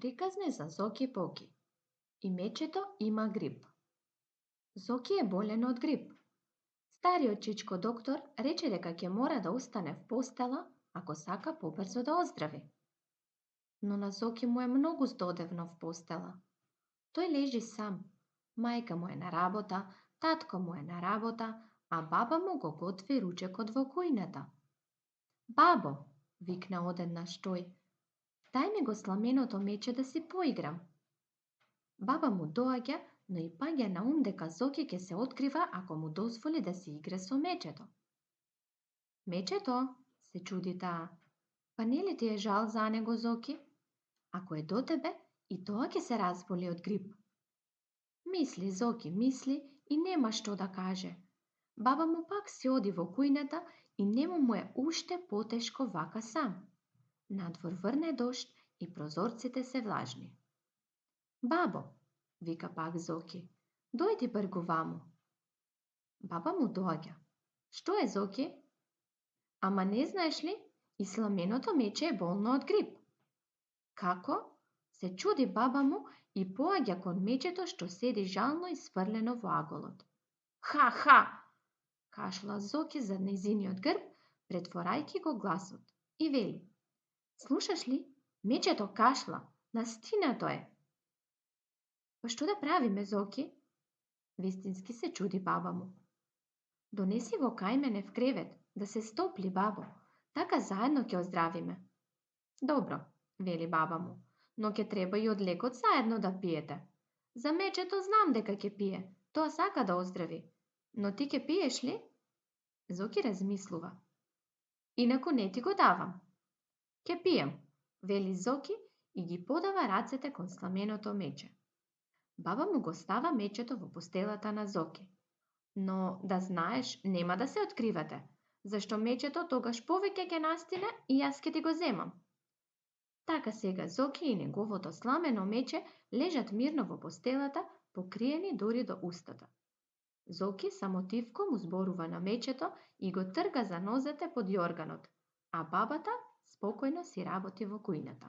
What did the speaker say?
Приказни за Зоки Поки. И мечето има грип. Зоки е болен од грип. Стариот чичко доктор рече дека ќе мора да остане в постела ако сака побрзо да оздрави. Но на Зоки му е многу здодевно в постела. Тој лежи сам. Мајка му е на работа, татко му е на работа, а баба му го готви ручекот во кујната. Бабо, викна одеднаш тој, дај ми го сламеното мече да си поиграм. Баба му доаѓа, но и паѓа на ум дека Зоки ќе се открива ако му дозволи да си игра со мечето. Мечето, се чуди таа, па нели ти е жал за него, Зоки? Ако е до тебе, и тоа ќе се разболи од грип. Мисли, Зоки, мисли и нема што да каже. Баба му пак си оди во кујната и нему му е уште потешко вака сам. Надвор врне дожд и прозорците се влажни. Бабо, вика пак Зоки, дојди бргу ваму. Баба му доаѓа. Што е, Зоки? Ама не знаеш ли, и сламеното мече е болно од грип. Како? Се чуди баба му и поаѓа кон мечето што седи жално и сврлено во аголот. Ха! Кашла Зоки за нејзиниот грб, претворајќи го гласот, и вели. Слушаш ли? Мечето кашла, настинато е. Па што да правиме, Зоки? Вистински се чуди баба му. Донеси го кај мене в кревет, да се стопли, бабо, така заедно ќе оздравиме. Добро, вели баба му, но ќе треба и од лекот заедно да пиете. За мечето знам дека ќе пие, тоа сака да оздрави. Но ти ќе пиеш ли? Зоки размислува. Инаку не ти го давам. Ќе пием, вели Зоки и ги подава рацете кон сламеното мече. Баба му го става мечето во постелата на Зоки. Но, да знаеш, нема да се откривате, зашто мечето тогаш повеќе ќе настине и јас ќе ти го земам. Така сега Зоки и неговото сламено мече лежат мирно во постелата, покриени дури до устата. Зоки само тивко му зборува на мечето и го трга за нозете под јорганот, а бабата спокојно си работи во кујната.